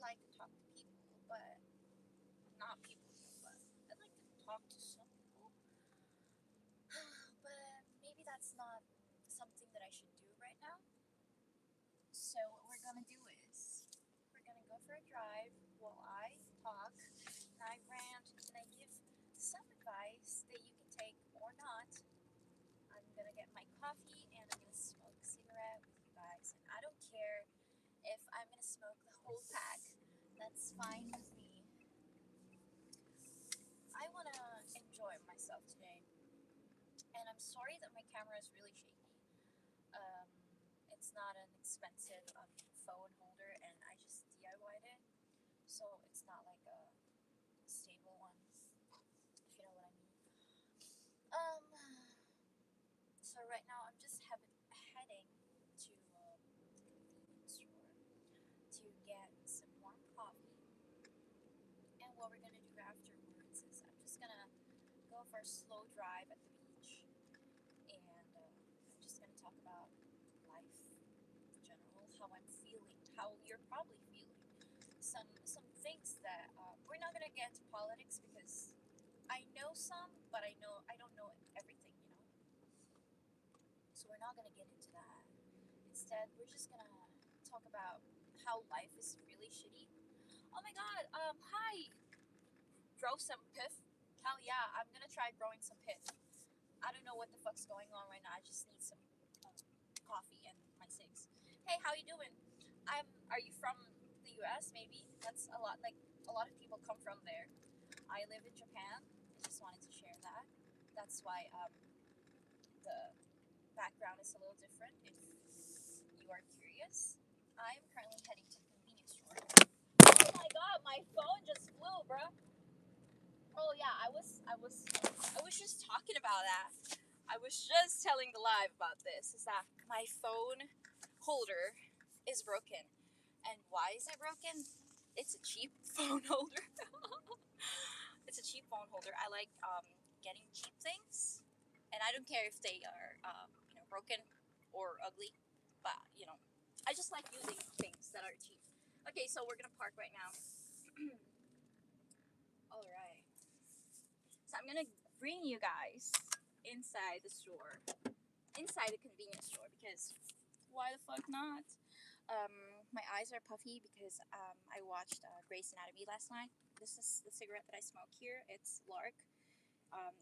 like to talk to people, but not people, but I like to talk to some people. But maybe that's not something that I should do right now. So what we're gonna do is we're gonna go for a drive while I talk and I rant and I give some advice that you can take or not. I'm gonna get my coffee and I'm gonna smoke a cigarette with you guys. And I don't care if I'm gonna smoke the whole pack. That's fine with me. I wanna enjoy myself today. And I'm sorry that my camera is really shaky. Um, it's not an expensive phone holder, and I just DIY'd it, so it's not like a stable one, if you know what I mean. Um, so right now I'm just heading to the convenience store to get some warm coffee, and what we're gonna do afterwards is I'm just gonna go for a slow drive at the beach, and I'm just gonna talk about life in general, how I'm feeling, how you're probably feeling. Some things that we're not gonna get into politics because I know some, but I don't know everything, you know. So we're not gonna get into that. Instead, we're just gonna talk about how life is really shitty. Oh my god, hi, grow some piff. Hell yeah, I'm gonna try growing some piff. I don't know what the fuck's going on right now. I just need some coffee and my cigs. Hey, how you doing? Are you from the U.S. Maybe? That's a lot. Like a lot of people come from there. I live in Japan. I just wanted to share that. That's why the background is a little different. If you are curious, I am currently heading to the convenience store. Oh my god, my phone just flew, bro. Oh yeah, I was just talking about that. I was just telling the live about this. Is that my phone holder is broken, and why is it broken? It's a cheap phone holder. It's a cheap phone holder. I like getting cheap things, and I don't care if they are broken or ugly, but I just like using things that are cheap. Okay, so we're gonna park right now. All right. So I'm gonna bring you guys inside the store, inside the convenience store, because why the fuck not? My eyes are puffy because I watched Grey's Anatomy last night. This is the cigarette that I smoke here. It's Lark.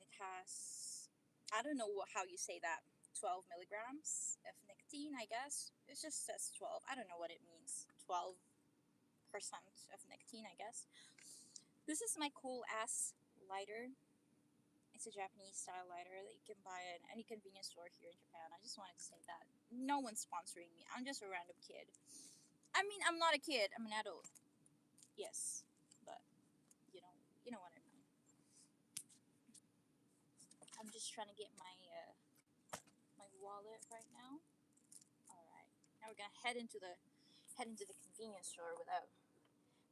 It has, I don't know how you say that, 12 milligrams of nicotine, I guess. It just says 12. I don't know what it means. 12% of nicotine, I guess. This is my cool ass lighter. It's a Japanese style lighter that you can buy at any convenience store here in Japan. I just wanted to say that. No one's sponsoring me. I'm just a random kid. I mean, I'm not a kid. I'm an adult. Yes, but you know what I mean. I'm just trying to get my wallet right now. All right. Now we're gonna head into the convenience store without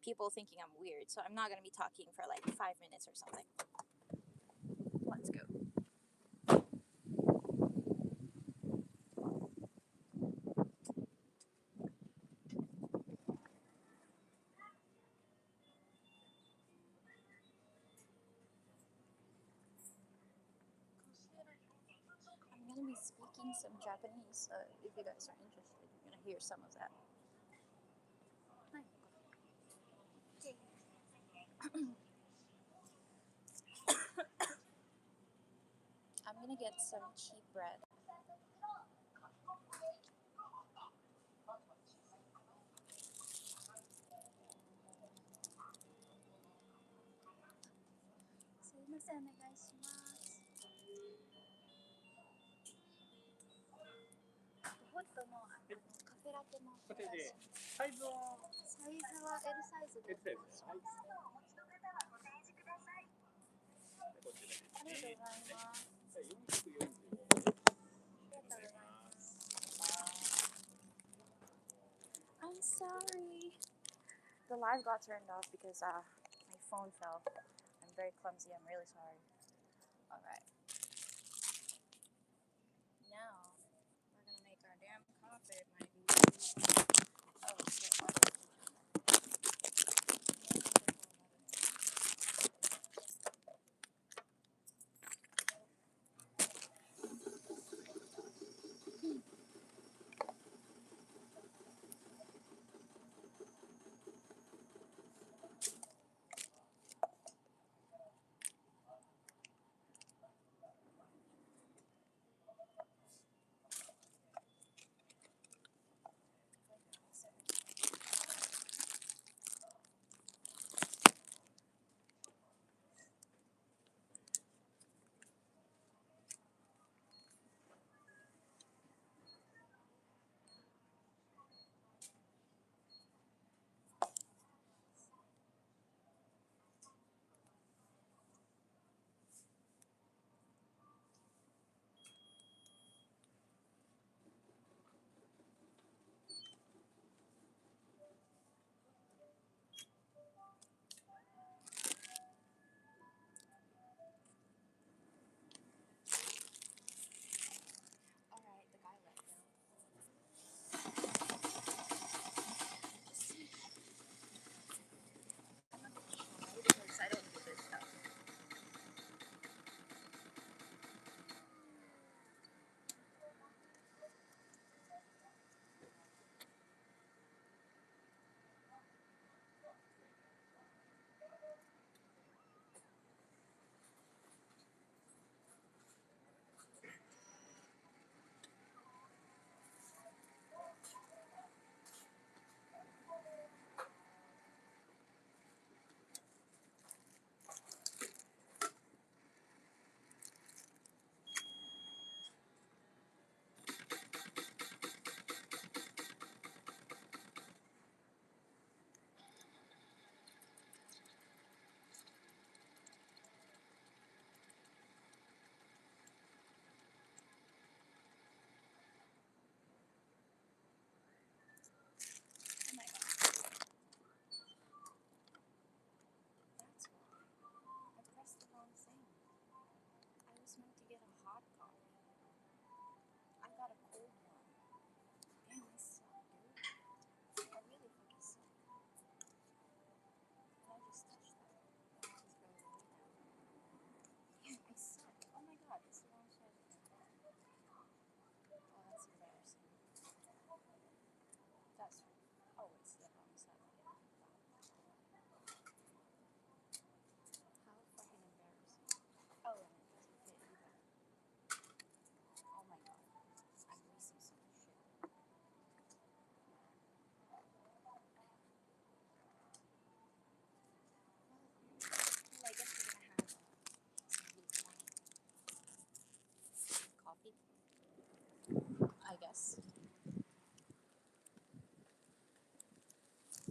people thinking I'm weird. So I'm not gonna be talking for like 5 minutes or something. Let's go. I'm gonna be speaking some Japanese. If you guys are interested, you're gonna hear some of that. Okay. I'm gonna get some cheap bread. I'm sorry. The live got turned off because my phone fell. I'm very clumsy. I'm really sorry. All right. Now we're gonna make our damn coffee, my dude. Oh shit!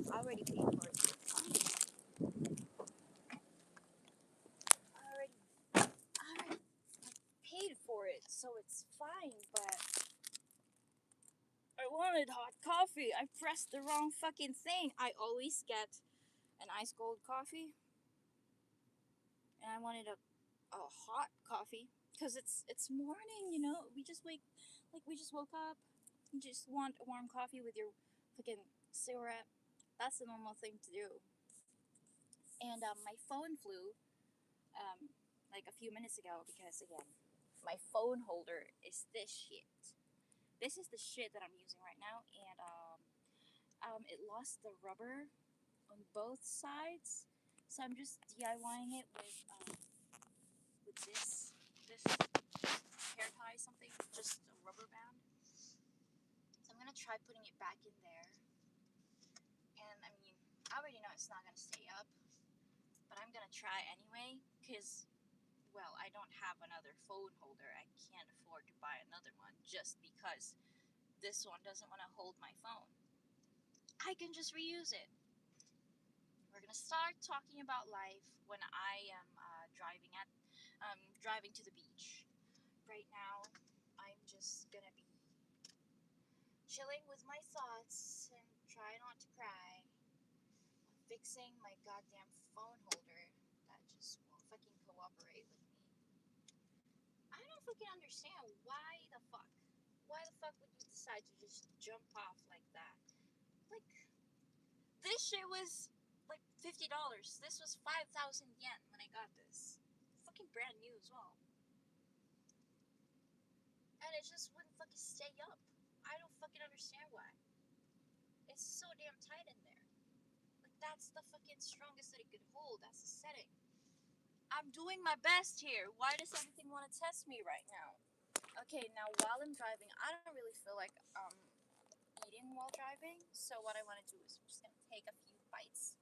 I already paid for it. So it's fine. I already paid for it, so it's fine. But I wanted hot coffee. I pressed the wrong fucking thing. I always get an ice cold coffee, and I wanted a hot coffee because it's morning. You know, we just woke up. You just want a warm coffee with your fucking cigarette. That's the normal thing to do. And my phone flew like a few minutes ago because again, my phone holder is this shit. This is the shit that I'm using right now, and it lost the rubber on both sides, so I'm just DIYing it with this hair tie something, just a rubber band. So I'm gonna try putting it back in there, and I mean, I already know it's not gonna stay up, but I'm gonna try anyway, cause well, I don't have another phone holder. I can't afford to buy another one just because this one doesn't want to hold my phone. I can just reuse it. We're gonna start talking about life when I am driving to the beach. Right now, I'm just gonna be chilling with my thoughts and try not to cry. Fixing my goddamn phone holder that just won't fucking cooperate with me. I don't fucking understand why the fuck would you decide to just jump off like that? Like, this shit was like $50. This was 5,000 yen when I got this. Fucking brand new as well. And it just wouldn't fucking stay up. I don't fucking understand why. It's so damn tight in there. Like, that's the fucking strongest that it could hold. That's the setting. I'm doing my best here. Why does everything want to test me right now? Okay, now while I'm driving, I don't really feel like eating while driving. So what I want to do is I'm just gonna take a few bites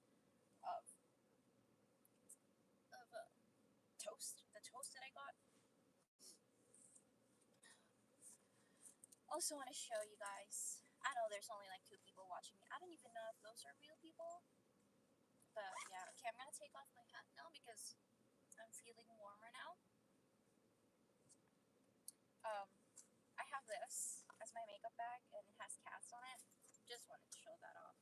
of toast. The toast that I got. Also want to show you guys. I know there's only like 2 people watching me. I don't even know if those are real people. But yeah, okay, I'm gonna take off my hat now because I'm feeling warmer now. Um, I have this as my makeup bag and it has cats on it. Just wanted to show that off.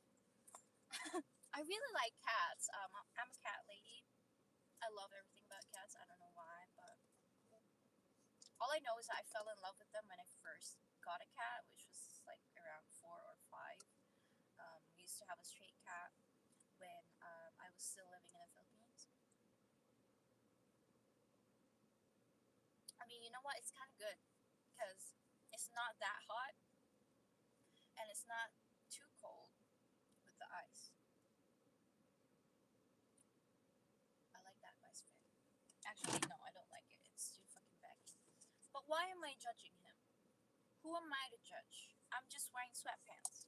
I really like cats. I'm a cat lady. I love everything about cats. I don't know why, but all I know is that I fell in love with them when I first got a cat, which was like around 4 or 5. We used to have a stray cat when I was still living in the Philippines. I mean, you know what? It's kind of good because it's not that hot and it's not too cold with the ice. I like that ice very. Actually, no, I don't like it. It's too fucking baggy. But why am I judging him? Who am I to judge? I'm just wearing sweatpants.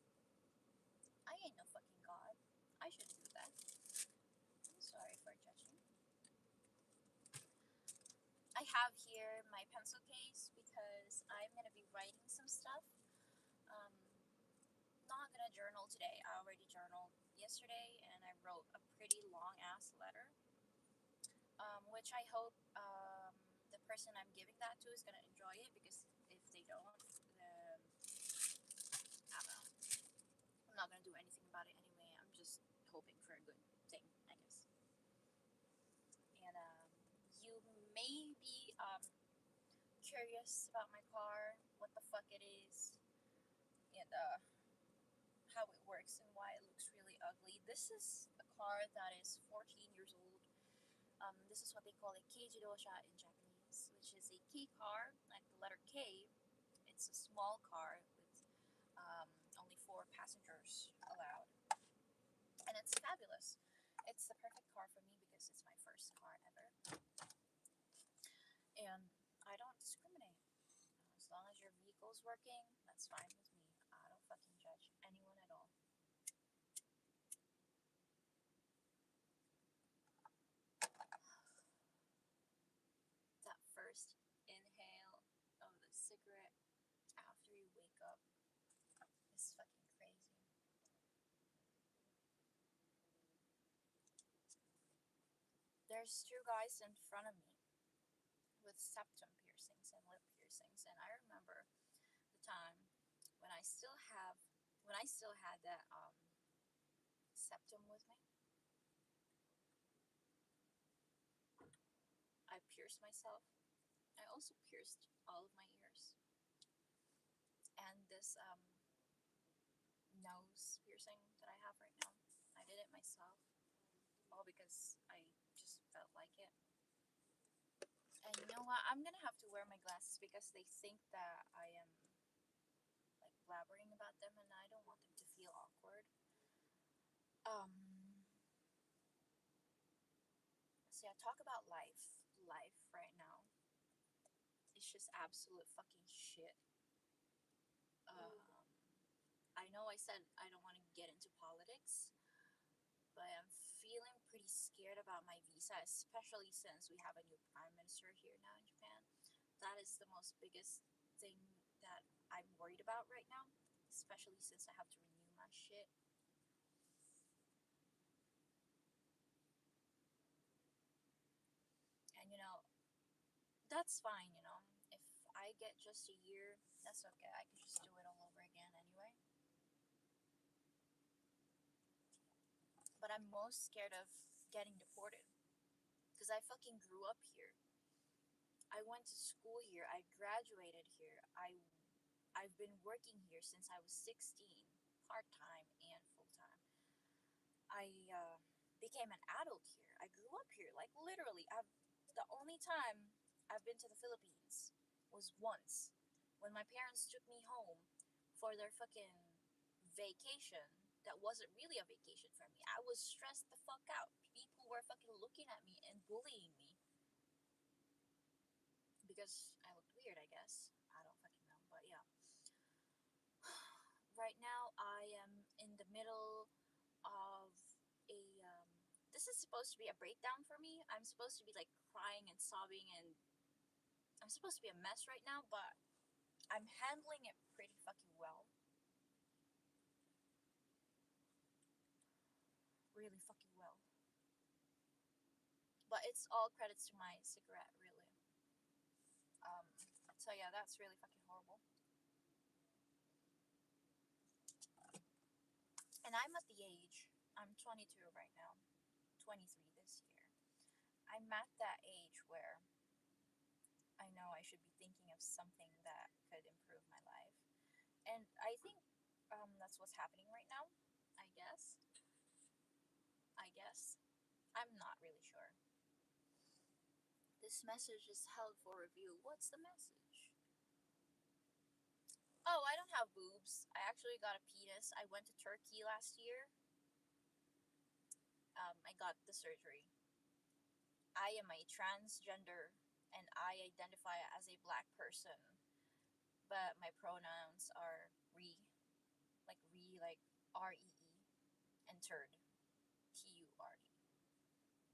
I ain't no fucking god. I shouldn't do that. I'm sorry for judging. I have here my pencil case because I'm gonna be writing some stuff. Um, Not gonna journal today. I already journaled yesterday and I wrote a pretty long ass letter. Which I hope the person I'm giving that to is gonna enjoy it because if they don't, then I don't know. I'm not gonna do anything about it anyway. I'm just hoping for a good thing, I guess. And you may be curious about my car, what the fuck it is, and how it works and why it looks really ugly. This is a car that is 14 years old. This is what they call a Keijidosha in Japanese, which is a kei car, like the letter K. It's a small car with only 4 passengers allowed, and it's fabulous. It's the perfect car for me because it's my first car ever, and I don't discriminate. As long as your vehicle's working, that's fine with me. I don't fucking judge anyone at all. That first inhale of the cigarette after you wake up is fucking crazy. there's two guys in front of me with septum piercings and lip piercings, and I remember the time when I still had that septum with me. I pierced myself. I also pierced all of my ears, and this nose piercing that I have right now, I did it myself, all because I just felt like it. And you know what? I'm gonna have to wear my glasses because they think that I am like blabbering about them, and I don't want them to feel awkward. So yeah, talk about life. Life right now. It's just absolute fucking shit. Um, I know I said I don't want to get into politics, but I'm feeling pretty scared about my visa, especially since we have a new prime minister here now in Japan. That is the most biggest thing that I'm worried about right now, especially since I have to renew my shit. And that's fine, If I get just a year, that's okay. I can just do it all over again anyway. But I'm most scared of getting deported because I fucking grew up here. I went to school here. I graduated here. I've been working here since I was 16, part-time and full-time. I became an adult here. I grew up here. Like literally, the only time I've been to the Philippines was once when my parents took me home for their fucking vacation. That wasn't really a vacation for me. I was stressed the fuck out. People were fucking looking at me and bullying me because I looked weird, I guess. I don't fucking know, but yeah. Right now, I am in the middle of a. This is supposed to be a breakdown for me. I'm supposed to be like crying and sobbing, and I'm supposed to be a mess right now, but I'm handling it pretty fucking well. Really fucking well. But it's all credits to my cigarette, really. Um, so yeah, that's really fucking horrible. And I'm at the age, I'm 22 right now, 23 this year. I'm at that age where I know I should be thinking of something that could improve my life. And I think that's what's happening right now, I guess. I guess. I'm not really sure. This message is held for review. What's the message? Oh, I don't have boobs. I actually got a penis. I went to Turkey last year. I got the surgery. I am a transgender and I identify as a black person, but my pronouns are like REE, and turd, TURD.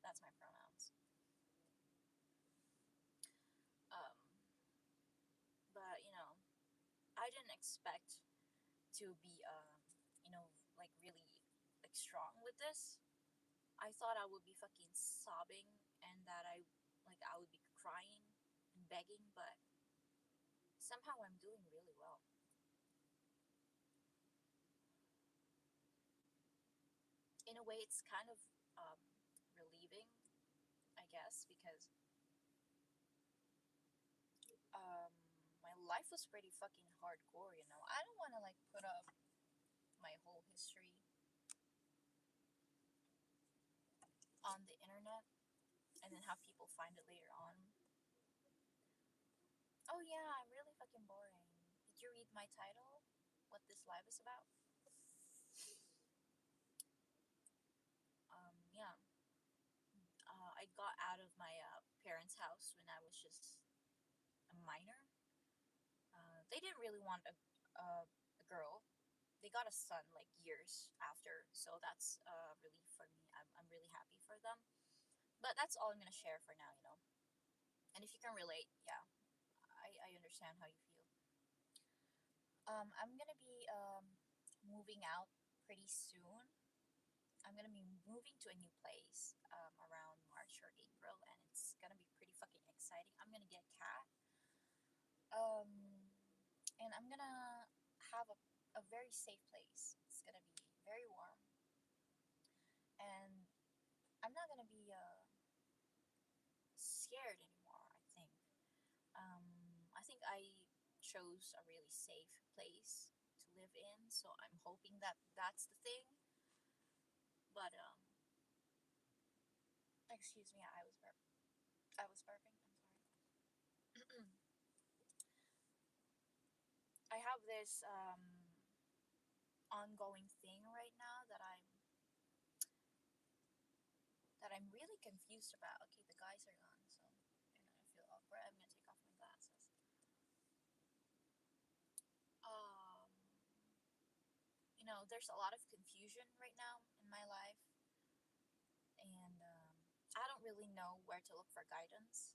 That's my pronouns. Um, but I didn't expect to be like really like strong with this. I thought I would be fucking sobbing and that I would be crying and begging, but somehow I'm doing really well. In a way, it's kind of um, relieving, I guess, because um, my life was pretty fucking hardcore. I don't want to like put up my whole history on the internet and then have people find it later on. Oh yeah, I'm really fucking boring. Did you read my title? What this live is about? Yeah. I got out of my parents' house when I was just a minor. They didn't really want a girl. They got a son like years after, so that's a relief for me. I'm really happy for them. But that's all I'm gonna share for now. And if you can relate, yeah, I understand how you feel. I'm gonna be moving out pretty soon. I'm gonna be moving to a new place around March or April, and it's gonna be pretty fucking exciting. I'm gonna get a cat, and I'm gonna have a very safe place. It's gonna be very warm, and I'm not gonna be scared anymore. I think I chose a really safe place to live in, so I'm hoping that that's the thing. But excuse me, I was burping. I'm sorry. I have this ongoing thing right now that I'm really confused about. Okay, the guys are gone, so and I feel awkward. I'm gonna take off my glasses. Um, there's a lot of confusion right now in my life, and I don't really know where to look for guidance.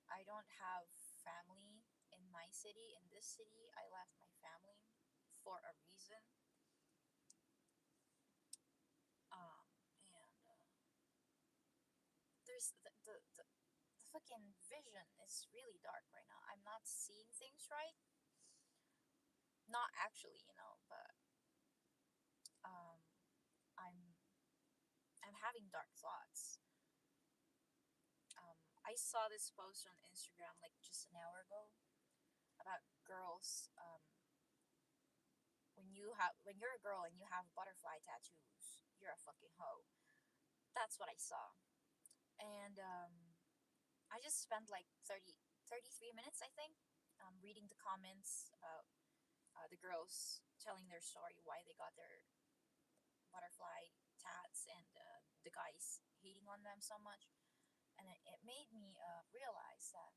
I don't have family in my city. In this city, I left my family for a reason. And there's the fucking vision is really dark right now. I'm not seeing things right. Not actually, but um, I'm I'm having dark thoughts. I saw this post on Instagram like just an hour ago about girls. When you're a girl and you have butterfly tattoos, you're a fucking hoe. That's what I saw, and I just spent like 33 minutes, I think, reading the comments about the girls telling their story, why they got their butterfly tats, and the guys hating on them so much. And it made me realize that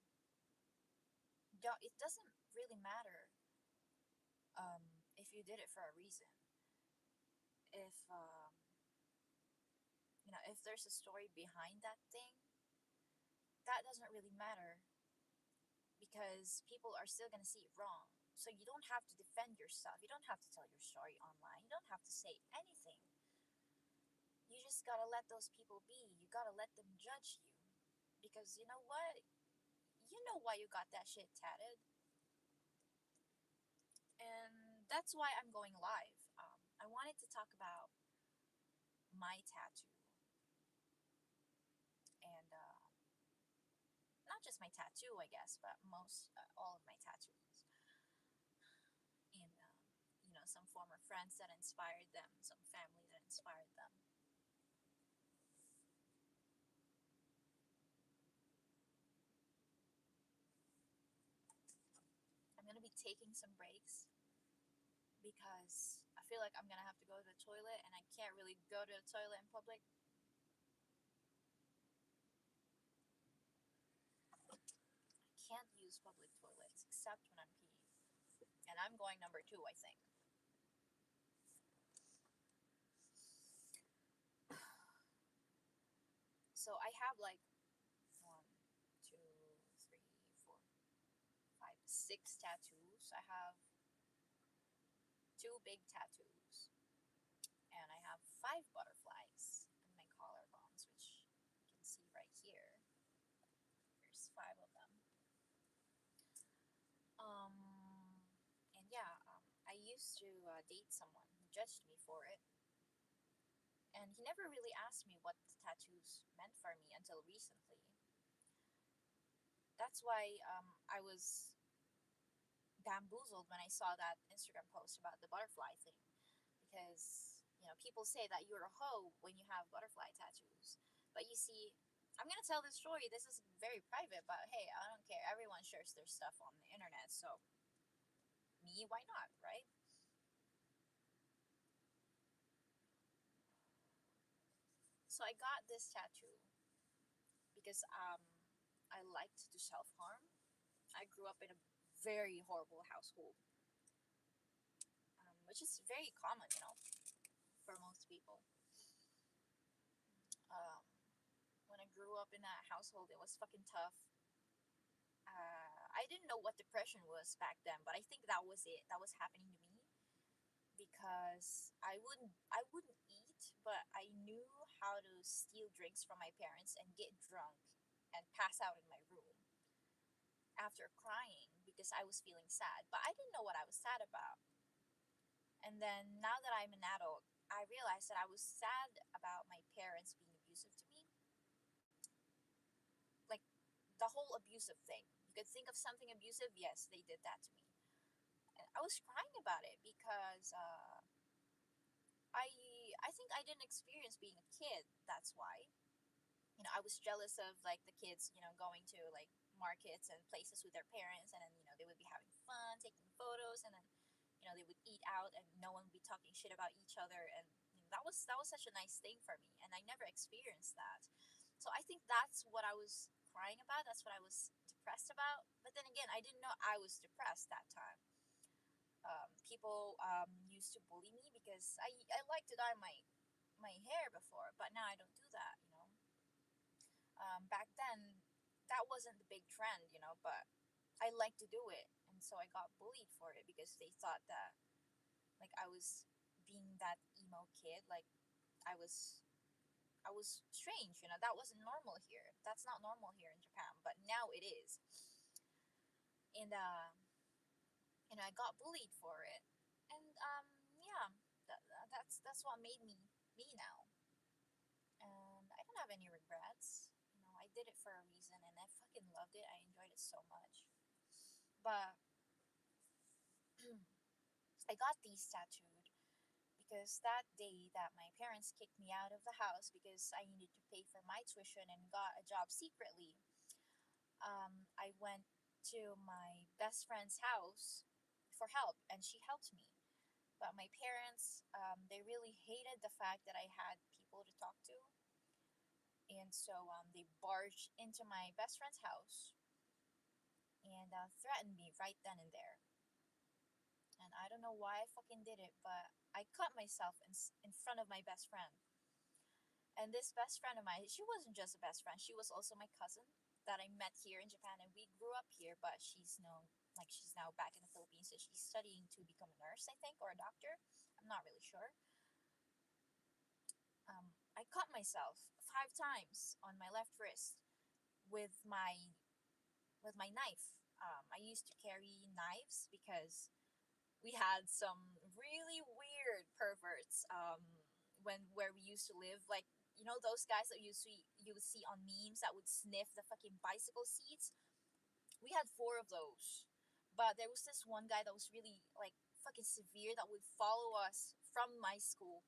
it doesn't really matter if you did it for a reason. If if there's a story behind that thing, that doesn't really matter because people are still gonna see it wrong. So you don't have to defend yourself. You don't have to tell your story online. You don't have to say anything. You just gotta let those people be. You gotta let them judge you. Because you know what? You know why you got that shit tatted. And that's why I'm going live. I wanted to talk about my tattoo. And not just my tattoo, I guess, but all of my tattoos. And, some former friends that inspired them, some family that inspired them. I'm going to be taking some breaks because I feel like I'm gonna have to go to the toilet and I can't really go to the toilet in public. I can't use public toilets except when I'm peeing. And I'm going number two, I think. So I have like one, two, three, four, five, six tattoos. I have two big tattoos. And I have five butterflies in my collarbones, which you can see right here. There's five of them. And yeah, I used to date someone who judged me for it, and he never really asked me what the tattoos meant for me until recently. That's why I was bamboozled when I saw that Instagram post about the butterfly thing, because people say that you're a hoe when you have butterfly tattoos, but you see. I'm gonna tell this story. This is very private, but hey, I don't care. Everyone shares their stuff on the internet, so me, why not, right? So I got this tattoo because I liked to self harm. I grew up in a very horrible household, which is very common, for most people. Um, when I grew up in that household, it was fucking tough. I didn't know what depression was back then, but I think that was it. That was happening to me because I wouldn't eat, but I knew how to steal drinks from my parents and get drunk and pass out in my room after crying because I was feeling sad. But I didn't know what I was sad about. And then now that I'm an adult, I realized that I was sad about my parents being abusive to me. Like the whole abusive thing. You could think of something abusive, yes, they did that to me. And I was crying about it because I I think I didn't experience being a kid. That's why. I was jealous of like the kids, going to like markets and places with their parents, and then they would be having fun, taking photos, and then they would eat out, and no one would be talking shit about each other, and that was such a nice thing for me, and I never experienced that. So I think that's what I was crying about. That's what I was depressed about. But then again, I didn't know I was depressed that time. People used to bully me because I liked to dye my hair before, but now I don't do that. Back then, that wasn't the big trend, but I liked to do it, and so I got bullied for it because they thought that like I was being that emo kid, like I was I was strange, that wasn't normal here. That's not normal here in Japan, but now it is. And I got bullied for it. And yeah, that's what made me me now. And I don't have any regrets. I did it for a reason, and I fucking loved it. I enjoyed it so much. But I got these tattooed because that day that my parents kicked me out of the house because I needed to pay for my tuition and got a job secretly, I went to my best friend's house for help, and she helped me. But my parents, they really hated the fact that I had people to talk to, and so they barged into my best friend's house and threatened me right then and there. And I don't know why I fucking did it, but I cut myself in front of my best friend. And this best friend of mine, she wasn't just a best friend, she was also my cousin that I met here in Japan, and we grew up here, but she's now back in the Philippines, so she's studying to become a nurse, I think, or a doctor. I'm not really sure. I cut myself 5 times on my left wrist with my knife. I used to carry knives because we had some really weird perverts when where we used to live, like those guys that you would see on memes that would sniff the fucking bicycle seats. We had 4 of those, but there was this one guy that was really like fucking severe that would follow us from my school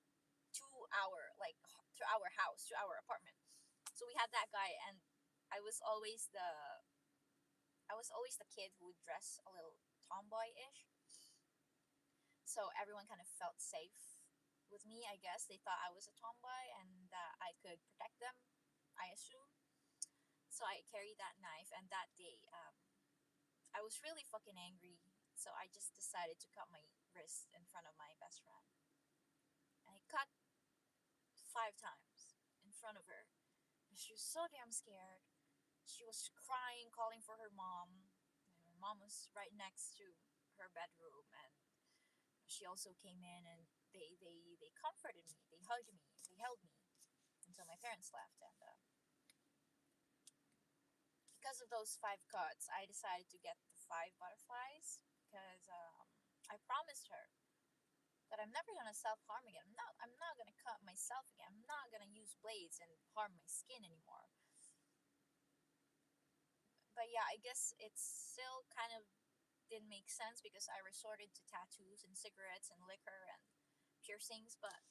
to our house, to our apartment. So we had that guy, and i was always the I was always the kid who would dress a little tomboy-ish, so everyone kind of felt safe with me. I guess they thought I was a tomboy and that I could protect them, I assume. So I carried that knife, and that day, I was really fucking angry. So I just decided to cut my wrist in front of my best friend. And I cut 5 times in front of her. And she was so damn scared. She was crying, calling for her mom. And her mom was right next to her bedroom, and she also came in, and they comforted me, they hugged me, they held me until my parents left. And because of those 5 cuts, I decided to get the 5 butterflies because I promised her that I'm never gonna self harm again. I'm not gonna cut myself again. I'm not gonna use blades and harm my skin anymore. But yeah, I guess it's still kind of didn't make sense because I resorted to tattoos and cigarettes and liquor and piercings, but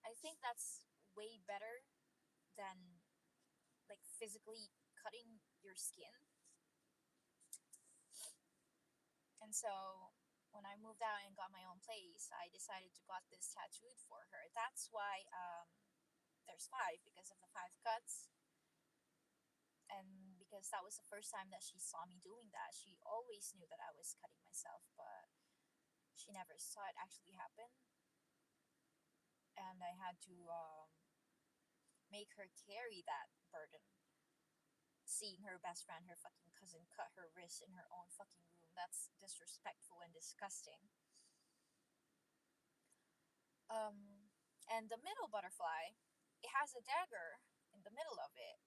I think that's way better than like physically cutting your skin. And so when I moved out and got my own place, I decided to got this tattooed for her. That's why there's 5, because of the 5 cuts, and because that was the first time that she saw me doing that. She always knew that I was cutting myself, but she never saw it actually happen. And I had to make her carry that burden, seeing her best friend, her fucking cousin, cut her wrist in her own fucking room. That's disrespectful and disgusting. Um, And the middle butterfly, it has a dagger in the middle of it,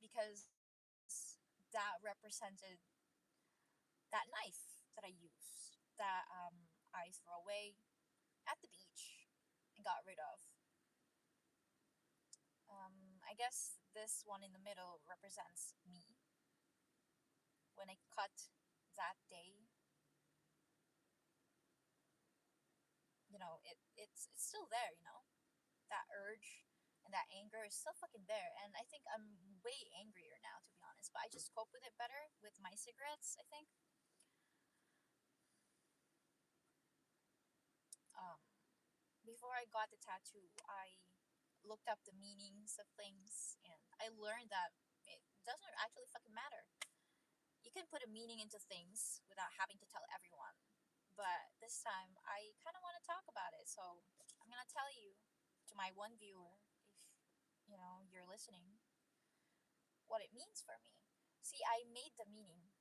because that represented that knife that I used, that I threw away at the beach and got rid of. I guess this one in the middle represents me. When I cut that day, it's still there. That urge and that anger is still fucking there. And I think I'm way angrier now, to be honest. But I just cope with it better with my cigarettes, I think. Um, Before I got the tattoo, I looked up the meanings of things, and I learned that it doesn't actually fucking matter. You can put a meaning into things without having to tell everyone. But this time, I kind of want to talk about it, so I'm gonna tell you, to my one viewer, if you're listening, what it means for me. See, I made the meaning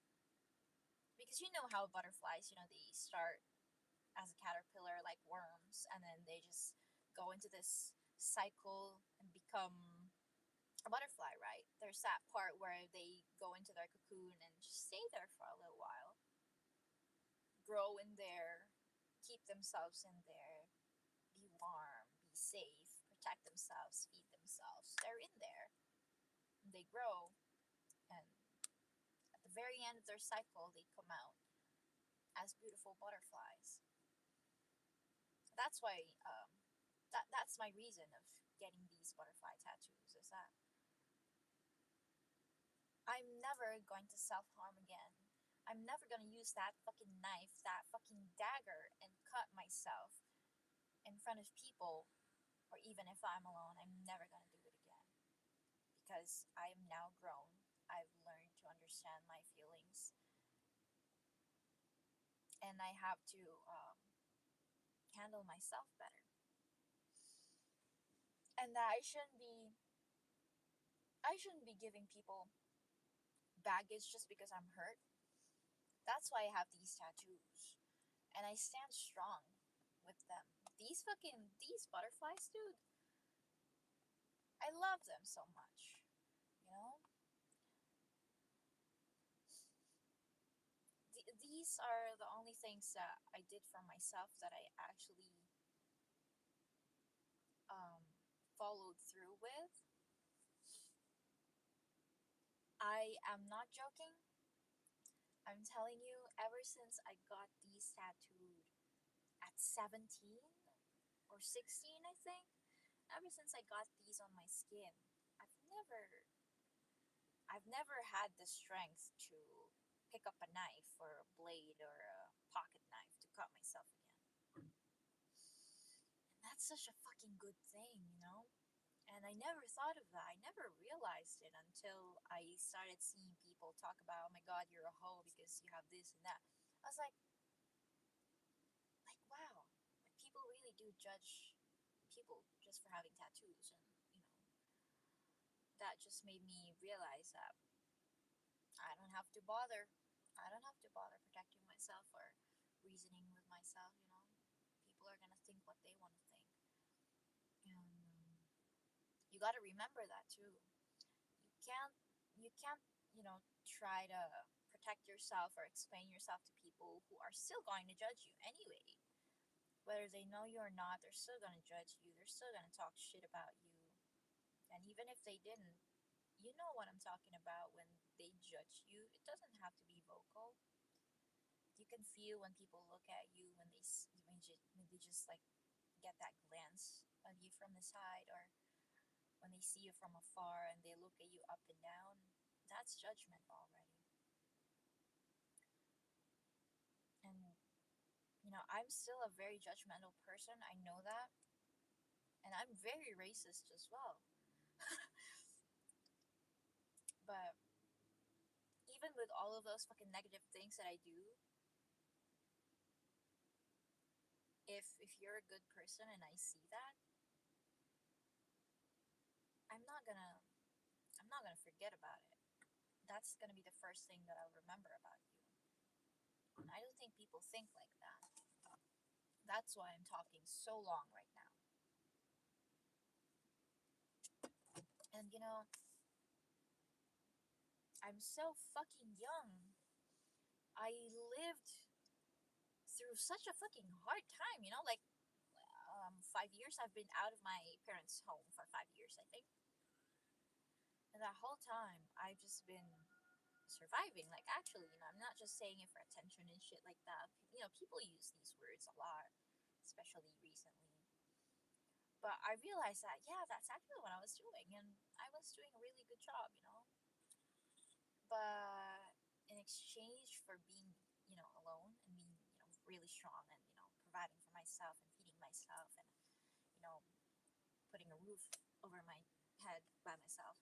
because you know how butterflies, they start as a caterpillar like worms, and then they just go into this cycle and become a butterfly, right? There's that part where they go into their cocoon and just stay there for a little while, grow in there, keep themselves in there, be warm, be safe, protect themselves, feed themselves. They're in there. They grow, and at the very end of their cycle, they come out as beautiful butterflies. That's why that's my reason of getting these butterfly tattoos. Is that I'm never going to self harm again. I'm never gonna use that fucking knife, that fucking dagger, and cut myself in front of people, or even if I'm alone. I'm never gonna do it again because I am now grown. I've learned to understand my feelings, and I have to handle myself better. And that I shouldn't be giving people baggage just because I'm hurt. That's why I have these tattoos, and I stand strong with them. These butterflies, dude. I love them so much. You know, these are the only things that I did for myself that I actually um, followed through with. I am not joking. I'm telling you, ever since I got these tattooed at 17 or 16, I think, ever since I got these on my skin, I've never I've never had the strength to pick up a knife or a blade or a pocket knife to cut myself again. And that's such a fucking good thing. And I never thought of that. I never realized it until I started seeing people talk about, oh my god, you're a hoe because you have this and that. I was like wow, like people really do judge people just for having tattoos, and that just made me realize that I don't have to bother. I don't have to bother protecting myself or reasoning with myself. People are gonna think what they want to think, and you got to remember that too. You can't, you can't, try to protect yourself or explain yourself to people who are still going to judge you anyway. Whether they know you or not, they're still gonna judge you. They're still gonna talk shit about you, and even if they didn't, you know what I'm talking about when they judge you. It doesn't have to be vocal. You can feel when people look at you when when they just like get that glance of you from the side, or when they see you from afar and they look at you up and down. That's judgment already. And I'm still a very judgmental person. I know that, and I'm very racist as well. But even with all of those fucking negative things that I do, if you're a good person and I see that, I'm not gonna I'm not gonna forget about it. That's gonna be the first thing that I'll remember about you. And I don't think people think like that. That's why I'm talking so long right now. And I'm so fucking young. I lived through such a fucking hard time, like 5 years I've been out of my parents' home for 5 years, I think. And that whole time I've just been surviving. Like, actually, I'm not just saying it for attention and shit like that. People use these words a lot, especially recently. But I realized that, yeah, that's actually what I was doing, and I was doing a really good job, But in exchange for being, alone and being, really strong and, providing for myself and feeding myself and, you know, putting a roof over my head by myself,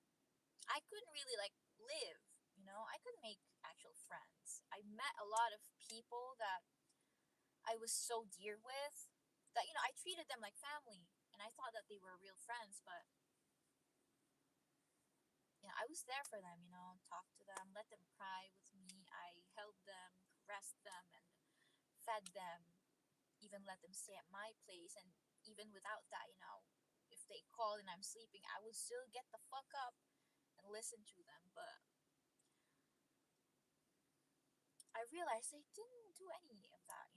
I couldn't really like live, I couldn't make actual friends. I met a lot of people that I was so dear with that, I treated them like family and I thought that they were real friends, but I was there for them, talked to them, let them cry with me. I held them, caressed them, and fed them, even let them stay at my place. And even without that, if they called and I'm sleeping, I would still get the fuck up and listen to them. But I realized they didn't do any of that,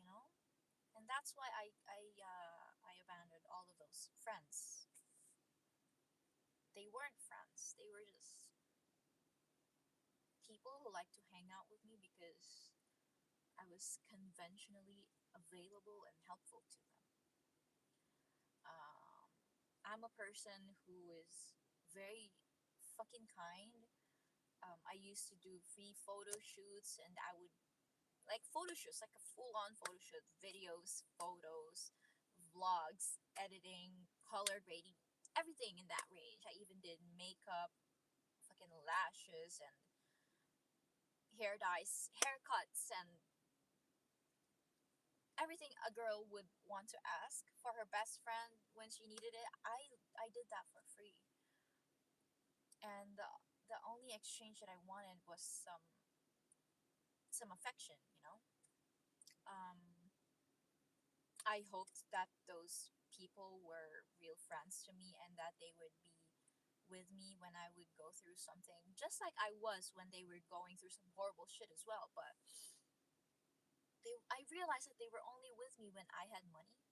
and that's why I abandoned all of those friends. They weren't friends. They were just people who liked to hang out with me because I was conventionally available and helpful to them. Um, I'm a person who is very fucking kind. I used to do free photo shoots, and I would like photo shoots, like a full on photo shoot, videos, photos, vlogs, editing, color grading, everything in that range. I even did makeup, fucking lashes, and hair dyes, haircuts, and everything a girl would want to ask for her best friend when she needed it. I did that for free, and the only exchange that I wanted was some affection. Um, I hoped that those people were real friends to me and that they would be with me when I would go through something, just like I was when they were going through some horrible shit as well. But I realized that they were only with me when I had money,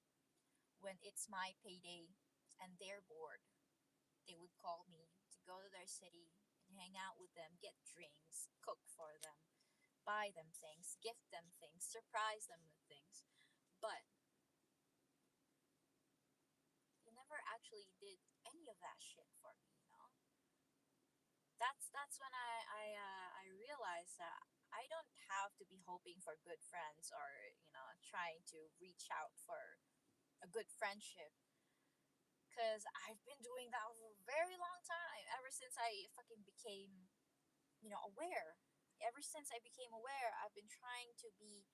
when it's my payday, and they're bored. They would call me to go to their city and hang out with them, get drinks, cook for them, buy them things, gift them things, surprise them with things. But they never actually did any of that shit for me. That's when I realized that I don't have to be hoping for good friends or trying to reach out for a good friendship, because I've been doing that for a very long time, ever since I fucking became aware. Ever since I became aware, I've been trying to be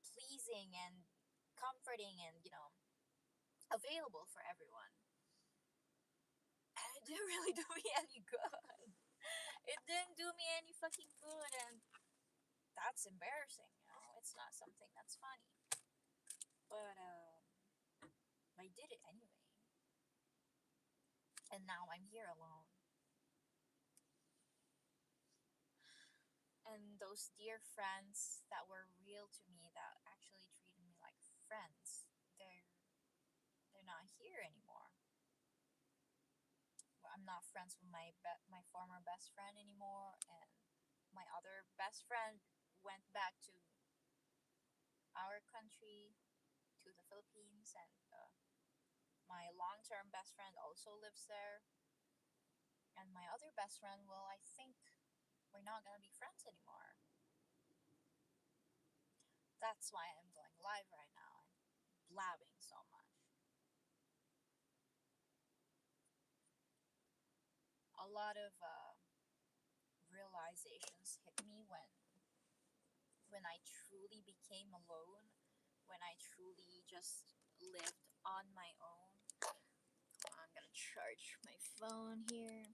pleasing and comforting and available for everyone. And it didn't really do me any good. It didn't do me any fucking good, and that's embarrassing. It's not something that's funny. But I did it anyway, and now I'm here alone. And those dear friends that were real to me, that actually treated me like friends, they're not here anymore. I'm not friends with my former best friend anymore, and my other best friend went back to our country, to the Philippines, and my long term best friend also lives there. And my other best friend, well, I think we're not gonna be friends anymore. That's why I'm going live right now and blabbing so much. A lot of realizations hit me when I truly became alone, when I truly just lived on my own. I'm gonna charge my phone here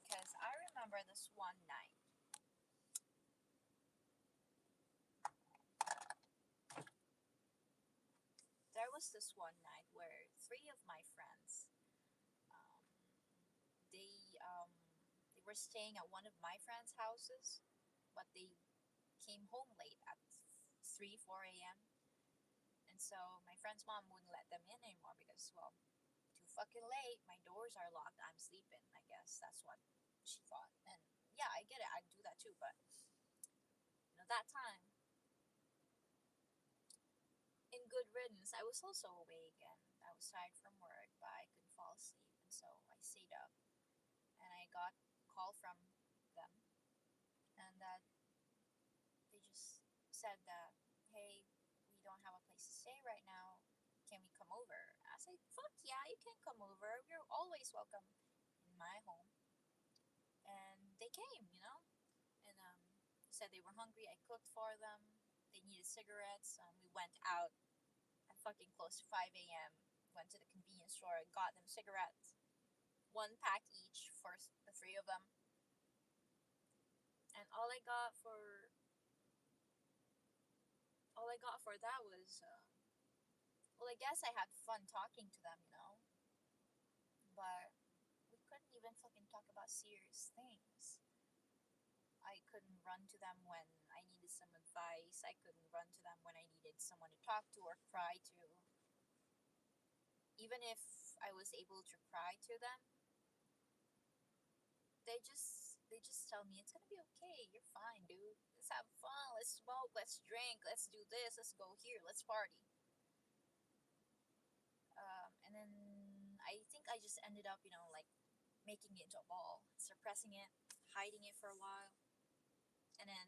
because I remember this one night. There was this one night where three of my friends, um, they were staying at one of my friends' houses, but they came home late at 3 4 a.m. And so my friend's mom wouldn't let them in anymore because, well, too fucking late. My doors are locked. I'm sleeping. I guess that's what she thought. And yeah, I get it. I'd do that too. But that time, in good riddance, I was also awake and I was tired from work, but I couldn't fall asleep. And so I stayed up and I got a call from them, and that they just said that, hey, we don't have a place to stay right now. Can we come over? I said, fuck yeah, you can come over. You're always welcome in my home. And they came. And said they were hungry. I cooked for them. They needed cigarettes. We went out at fucking close to 5 a.m. Went to the convenience store and got them cigarettes. One pack each for the three of them. And all I got for that was, well, I guess I had fun talking to them. But we couldn't even fucking talk about serious things. I couldn't run to them when I needed some advice. I couldn't run to them when I needed someone to talk to or cry to. Even if I was able to cry to them, they just tell me it's gonna be okay. You're fine, dude. Let's have fun. Let's smoke. Let's drink. Let's do this. Let's go here. Let's party. And then I think I just ended up, like making it into a ball, suppressing it, hiding it for a while, and then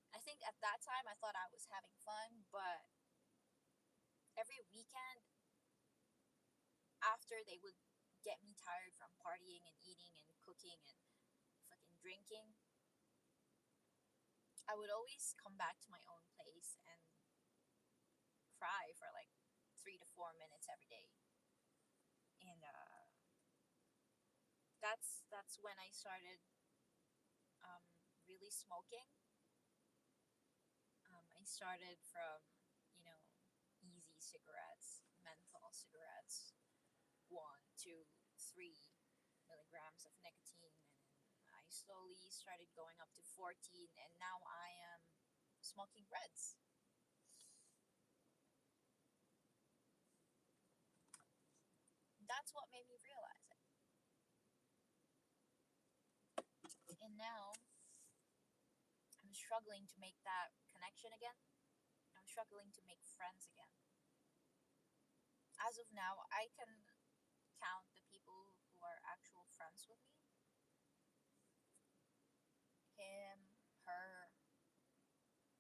I think at that time I thought I was having fun, but every weekend after they would get me tired from partying and eating and cooking and fucking drinking, I would always come back to my own place and cry for like 3 to 4 minutes every day. And that's when I started um, really smoking. I started from, you know, easy cigarettes, menthol cigarettes, 1, 2, 3 milligrams of nicotine, and I slowly started going up to 14, and now I am smoking Reds. That's what made me realize it. And now I'm struggling to make that connection again. I'm struggling to make friends again. As of now, I can count the people who are actual friends with me. Him, her,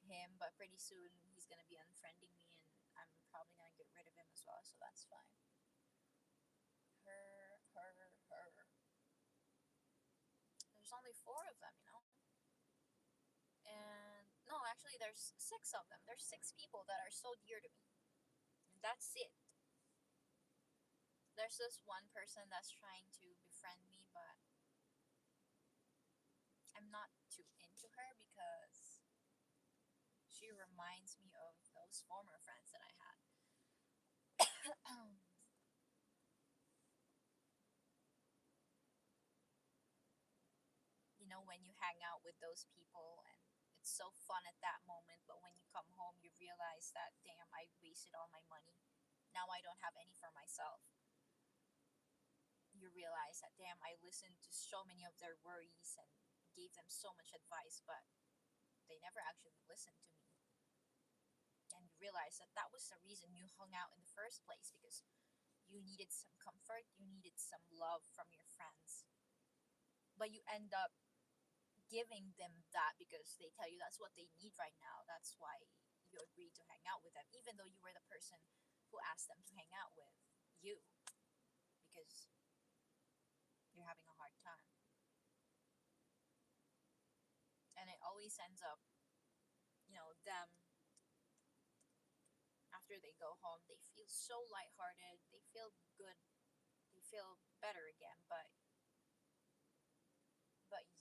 him, but pretty soon he's gonna be unfriending me and I'm probably gonna get rid of him as well, so that's fine. Her. There's only four of them. And no, actually, there's six of them. There's six people that are so dear to me. And that's it. There's this one person that's trying to befriend me, but I'm not too into her because she reminds me of those former friends that I had. When you hang out with those people and it's so fun at that moment, but when you come home, you realize that, damn, I wasted all my money. Now I don't have any for myself. You realize that, damn, I listened to so many of their worries and gave them so much advice, but they never actually listened to me. And you realize that that was the reason you hung out in the first place, because you needed some comfort, you needed some love from your friends. But you end up giving them that because they tell you that's what they need right now. That's why you agreed to hang out with them, even though you were the person who asked them to hang out with you because you're having a hard time. And it always ends up, them, after they go home, they feel so lighthearted, they feel good, they feel better again, but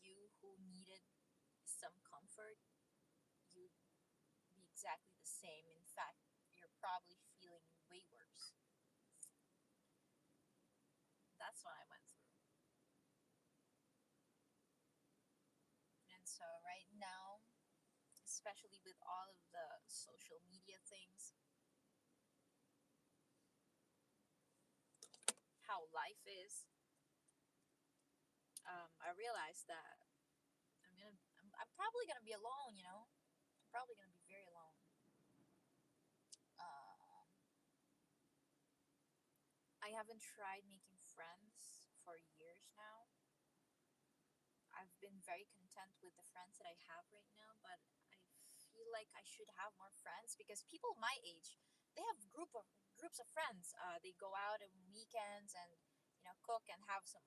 you who needed some comfort, you be exactly the same. In fact, you're probably feeling way worse. That's what I went through. And so right now, especially with all of the social media things, how life is, I realized that I'm probably gonna be alone. I'm probably gonna be very alone. Um, I haven't tried making friends for years now. I've been very content with the friends that I have right now, but I feel like I should have more friends because people my age, they have groups of friends. They go out on weekends and cook and have some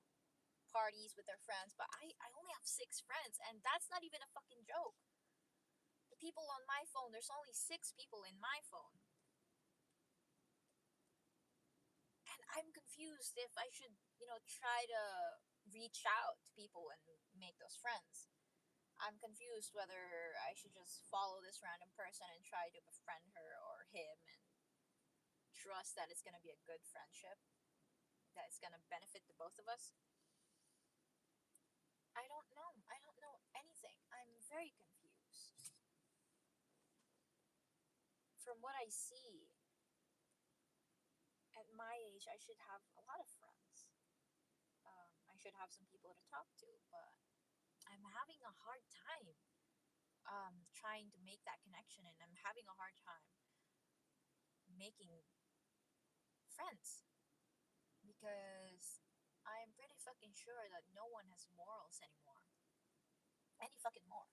parties with their friends. But I only have 6 friends, and that's not even a fucking joke. The people on my phone, there's only 6 people in my phone, and I'm confused if I should try to reach out to people and make those friends. I'm confused whether I should just follow this random person and try to befriend her or him and trust that it's going to be a good friendship, that it's going to benefit the both of us. I don't know. I don't know anything. I'm very confused. From what I see, at my age, I should have a lot of friends. I should have some people to talk to, but I'm having a hard time trying to make that connection, and I'm having a hard time making friends because I'm pretty fucking sure that no one has morals anymore. Any fucking more.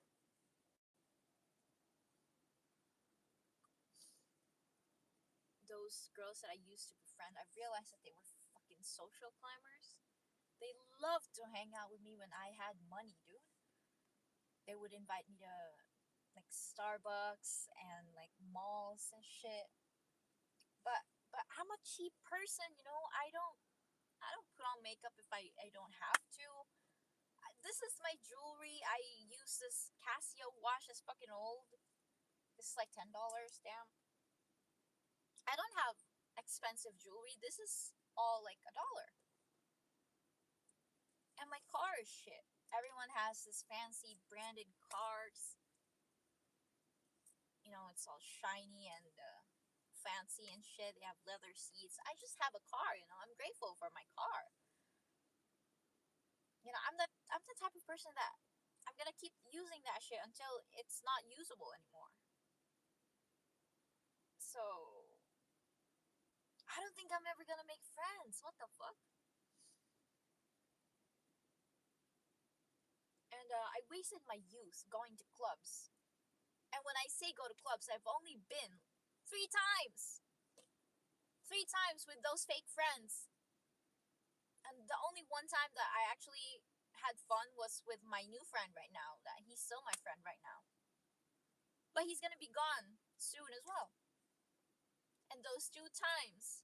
Those girls that I used to befriend, I realized that they were fucking social climbers. They loved to hang out with me when I had money, dude. They would invite me to like Starbucks and like malls and shit. But I'm a cheap person, I don't put on makeup if I don't have to. This is my jewelry. I use this Casio watch that's fucking old. This is like $10. Damn. I don't have expensive jewelry. This is all like $1. And my car is shit. Everyone has this fancy branded cars. It's all shiny and fancy and shit. They have leather seats. I just have a car. I'm grateful for my car. I'm the type of person that I'm gonna keep using that shit until it's not usable anymore. So I don't think I'm ever gonna make friends. What the fuck? And I wasted my youth going to clubs. And when I say go to clubs, I've only been 3 times. 3 times with those fake friends. And the only one time that I actually had fun was with my new friend right now. That he's still my friend right now. But he's gonna be gone soon as well. And those 2 times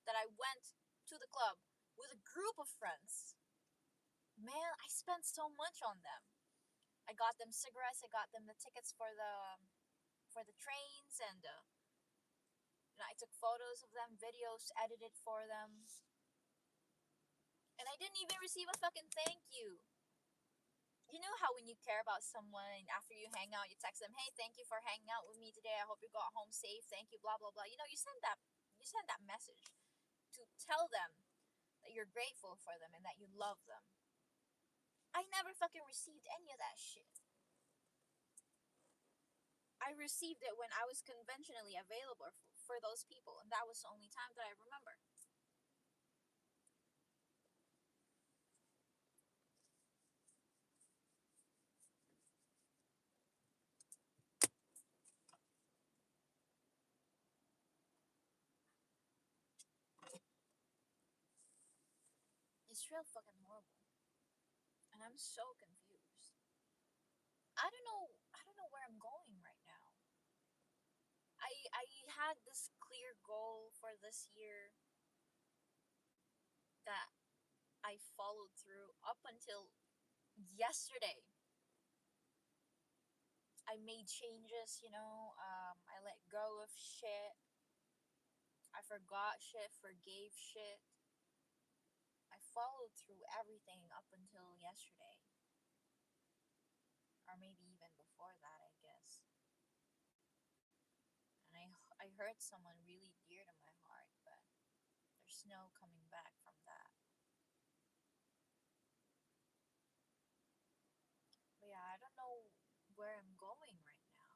that I went to the club with a group of friends, man, I spent so much on them. I got them cigarettes. I got them the tickets for the trains, and I took photos of them, videos, edited for them, and I didn't even receive a fucking thank you. You know how when you care about someone, after you hang out, you text them, "Hey, thank you for hanging out with me today. I hope you got home safe. Thank you, blah blah blah." You send that message to tell them that you're grateful for them and that you love them. I never fucking received any of that shit. I received it when I was conventionally available for those people, and that was the only time that I remember. It's real fucking horrible, and I'm so confused. I don't know. I don't know where I'm going right now. I had this clear goal for this year that I followed through up until yesterday. I made changes. I let go of shit. I forgot shit, forgave shit. I followed through everything up until yesterday. Or maybe even before that, I guess. And I hurt someone really dear to my heart, but there's no coming back from that. But yeah, I don't know where I'm going right now.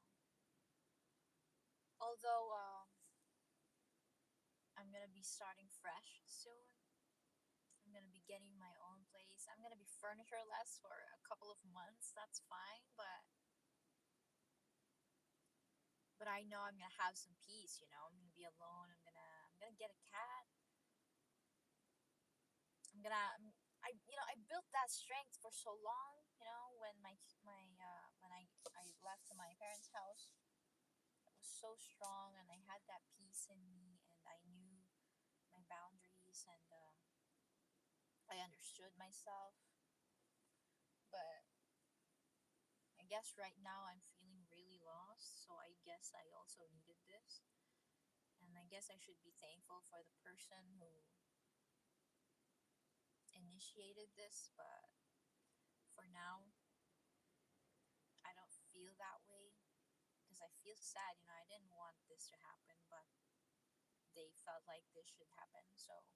Although I'm gonna be starting fresh soon. I'm gonna be getting my own place. I'm gonna be furnitureless for a couple of months. That's fine, but I know I'm gonna have some peace. I'm gonna be alone. I'm gonna get a cat. I'm gonna I built that strength for so long. When I left my parents' house, I was so strong and I had that peace in me and I knew my boundaries and I understood myself. But I guess right now I'm feeling really lost, so I guess I also needed this. And I guess I should be thankful for the person who initiated this, but for now, I don't feel that way because I feel sad. I didn't want this to happen, but they felt like this should happen, so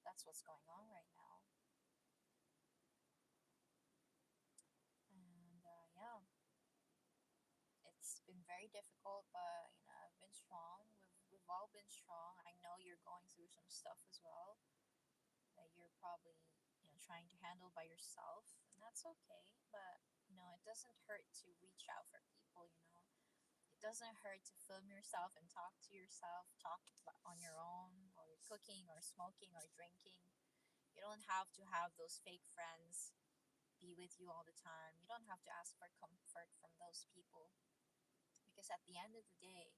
that's what's going on right now. And yeah, it's been very difficult, but I've been strong. We've all been strong. I know you're going through some stuff as well that you're probably trying to handle by yourself, and that's okay. But it doesn't hurt to reach out for people. It doesn't hurt to film yourself and talk to yourself, talk on your own, or you're cooking, or smoking, or drinking. You don't have to have those fake friends be with you all the time. You don't have to ask for comfort from those people because at the end of the day,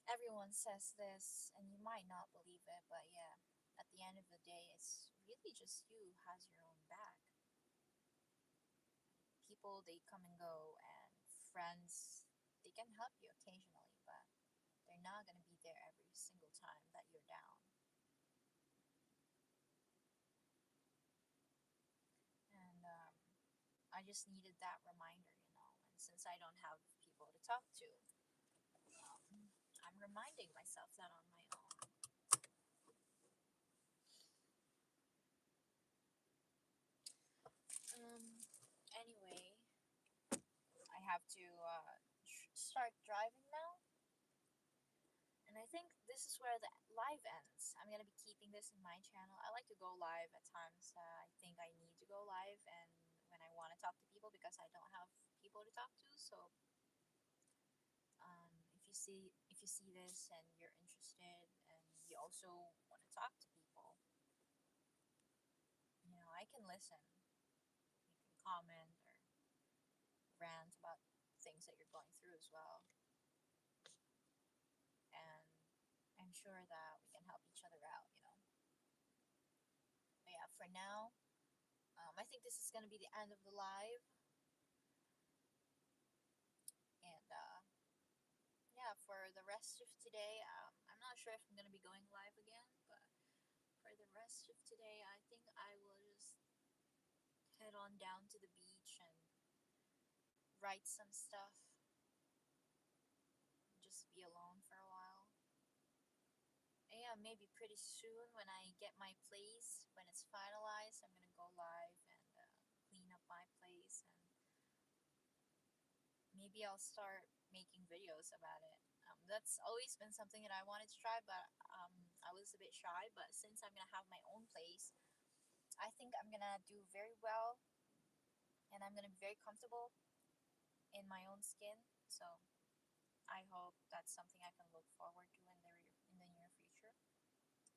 everyone says this, and you might not believe it, but yeah, at the end of the day, it's really just you who has your own back. People, they come and go, and friends, they can help you occasionally, but they're not going to be there every single time that you're down. And I just needed that reminder. And since I don't have people to talk to, I'm reminding myself that on my own. Anyway, I have to start driving now. And I think this is where the live ends. I'm gonna be keeping this in my channel. I like to go live at times. I think I need to go live, and when I want to talk to people because I don't have people to talk to. So, if you see this and you're interested, and you also want to talk to people, I can listen. You can comment or rant about things that you're going through as well, and I'm sure that we can help each other out. But yeah, for now, I think this is gonna be the end of the live, and yeah, for the rest of today, I'm not sure if I'm gonna be going live again, but for the rest of today, I think I will just head on down to the beach and write some stuff, just be alone for a while. And yeah, maybe pretty soon when I get my place, when it's finalized, I'm gonna go live and clean up my place, and maybe I'll start making videos about it. That's always been something that I wanted to try, but I was a bit shy. But since I'm gonna have my own place, I think I'm gonna do very well, and I'm gonna be very comfortable in my own skin. So I hope that's something I can look forward to in the near future.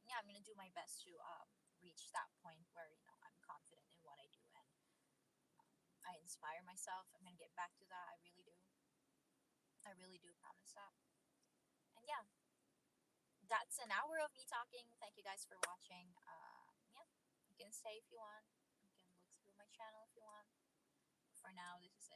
Yeah, I'm gonna do my best to reach that point where I'm confident in what I do, and I inspire myself. I'm gonna get back to that. I really do. I really do promise that. And yeah, that's an hour of me talking. Thank you guys for watching. Yeah, you can stay if you want. You can look through my channel if you want. For now, this is